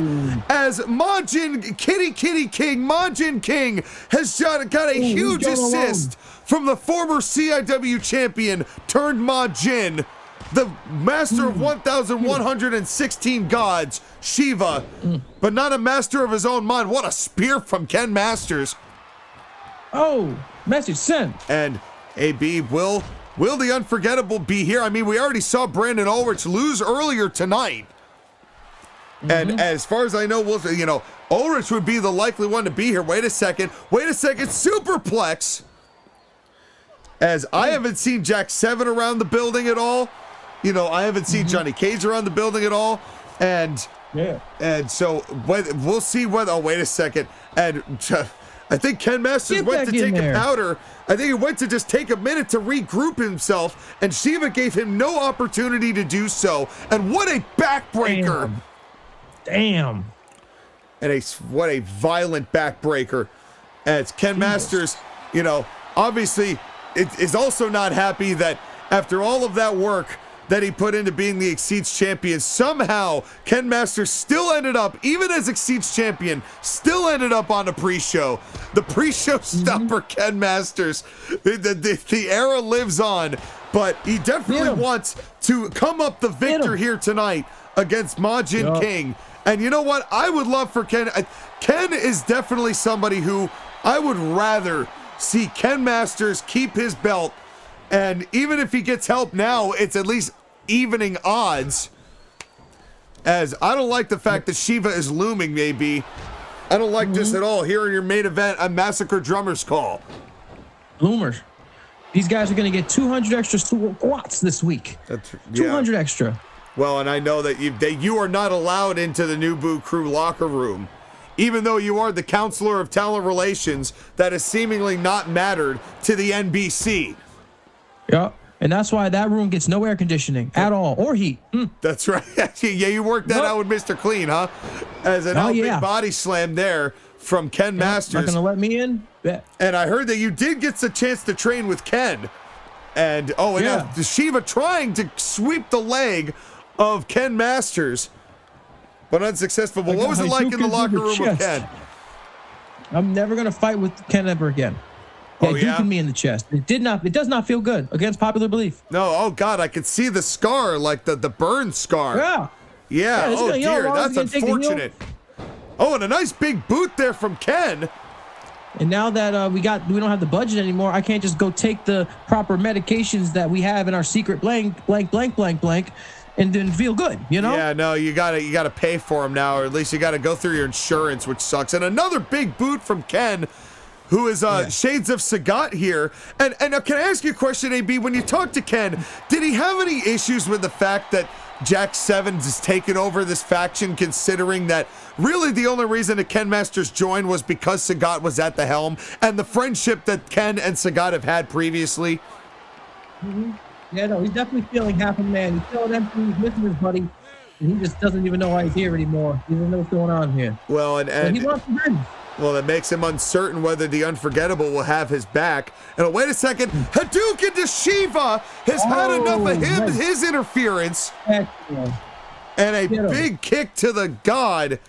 As Majin, Kitty King, Majin King has got a huge assist from the former CIW champion turned Majin, the master of 1,116 gods, Shiva, but not a master of his own mind. What a spear from Ken Masters. Oh, message sent. And AB, will the unforgettable be here? I mean, we already saw Brandon Ulrich lose earlier tonight. And as far as I know, Ulrich would be the likely one to be here. Wait a second, superplex. As I haven't seen Jack 7 around the building at all. I haven't seen Johnny Cage around the building at all. And so we'll see whether, oh, wait a second. And I think Ken Masters went to take a powder. I think he went to just take a minute to regroup himself, and Shiva gave him no opportunity to do so. And what a backbreaker. Damn. And what a violent backbreaker. As Ken Masters, obviously is also not happy that after all of that work that he put into being the Exceeds champion, somehow Ken Masters still ended up, even as Exceeds champion, still ended up on a pre-show. The pre-show stuff for Ken Masters. The era lives on, but he definitely wants to come up the victor here tonight against Majin King. And you know what? I would love for Ken. Ken is definitely somebody who I would rather see Ken Masters keep his belt. And even if he gets help now, it's at least evening odds. As I don't like the fact that Shiva is looming, maybe. I don't like this at all. Here in your main event, a Massacre Drummer's Call. Bloomers. These guys are going to get 200 extra squats this week. That's, 200 extra. Well, and I know that you are not allowed into the New Boo Crew locker room, even though you are the counselor of talent relations that has seemingly not mattered to the NBC. Yeah, and that's why that room gets no air conditioning at all or heat. That's right. Yeah, you worked that out with Mr. Clean, huh? As an big body slam there from Ken Masters. Not gonna let me in. Yeah. And I heard that you did get the chance to train with Ken. And now Shiva trying to sweep the leg of Ken Masters, but unsuccessful. But what was it like in the locker room with Ken? I'm never gonna fight with Ken ever again. Yeah, duking me in the chest. It does not feel good against popular belief. No, oh God, I could see the scar, like the burn scar. Yeah. Oh dear, that's unfortunate. Oh, and a nice big boot there from Ken. And now that we don't have the budget anymore, I can't just go take the proper medications that we have in our secret blank, and then feel good, you know? Yeah, no, you gotta pay for them now, or at least you gotta go through your insurance, which sucks. And another big boot from Ken, who is Shades of Sagat here. And can I ask you a question, AB? When you talk to Ken, did he have any issues with the fact that Jack Sevens is taking over this faction, considering that really the only reason that Ken Masters joined was because Sagat was at the helm, and the friendship that Ken and Sagat have had previously? Yeah, no, he's definitely feeling half a man. He's feeling empty. He's missing his buddy, and he just doesn't even know why he's here anymore. He doesn't know what's going on here. Well, and he wants to win. Well, that makes him uncertain whether the Unforgettable will have his back. And wait a second, Hadouken to Shiva has had enough of him, his interference. Excellent. And a big kick to the god,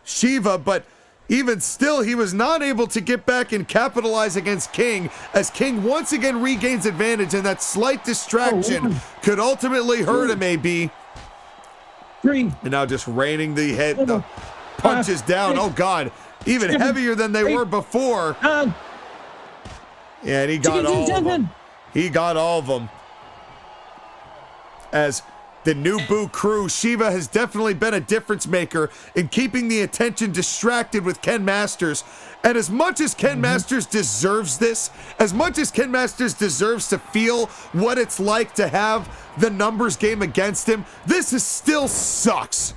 Shiva, but even still, he was not able to get back and capitalize against King, as King once again regains advantage, and that slight distraction could ultimately hurt him, AB. And now just raining the punches down. Oh, God. Even heavier than they were before. Yeah, and he got all of them. He got all of them. As the New Boo Crew, Shiva has definitely been a difference maker in keeping the attention distracted with Ken Masters. And as much as Ken Masters deserves this, as much as Ken Masters deserves to feel what it's like to have the numbers game against him, this still sucks.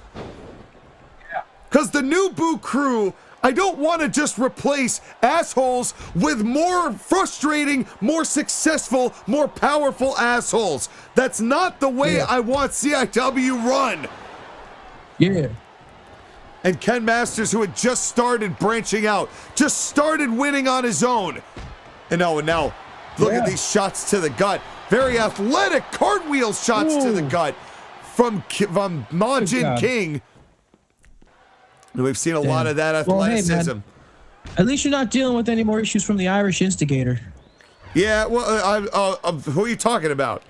Because the New Boo Crew, I don't want to just replace assholes with more frustrating, more successful, more powerful assholes. That's not the way I want CIW run. Yeah. And Ken Masters, who had just started branching out, just started winning on his own. And now look at these shots to the gut. Very athletic cartwheel shots to the gut from Majin King. And we've seen a lot of that athleticism. Well, hey, at least you're not dealing with any more issues from the Irish instigator. Yeah, well, who are you talking about?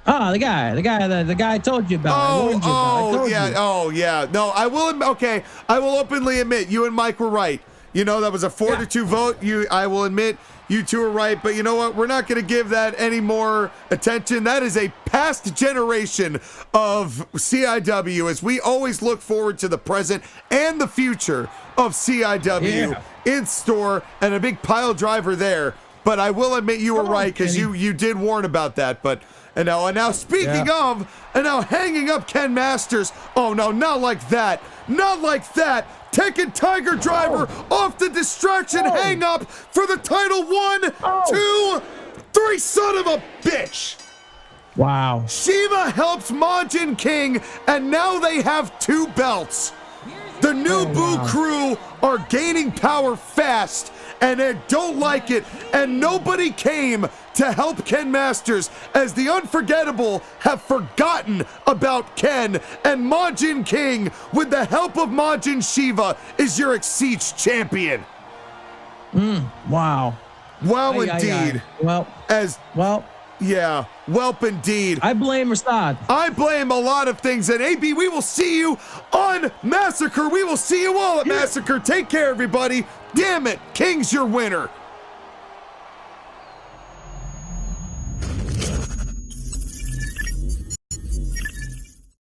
The guy I told you about. Oh, yeah. No, I will openly admit you and Mike were right. You know, that was a 4-2 vote. I will admit you two are right, but you know what? We're not going to give that any more attention. That is a past generation of CIW, as we always look forward to the present and the future of CIW in store, and a big pile driver there. But I will admit you were right, because you did warn about that. But and now speaking of, and now hanging up Ken Masters. Oh no, not like that. Not like that. Taking Tiger Driver off the distraction hang up for the title. 1, 2, 3, son of a bitch. Wow. Shiva helps Majin King, and now they have 2 belts. The New Boo Crew are gaining power fast, and they don't like it, and nobody came to help Ken Masters, as the Unforgettable have forgotten about Ken, and Majin King, with the help of Majin Shiva, is your XYZ champion. Wow. Well, indeed. Yeah, welp indeed. I blame Rasad. I blame a lot of things, and AB, we will see you on Massacre. We will see you all at Massacre. Take care, everybody. Damn it, King's your winner.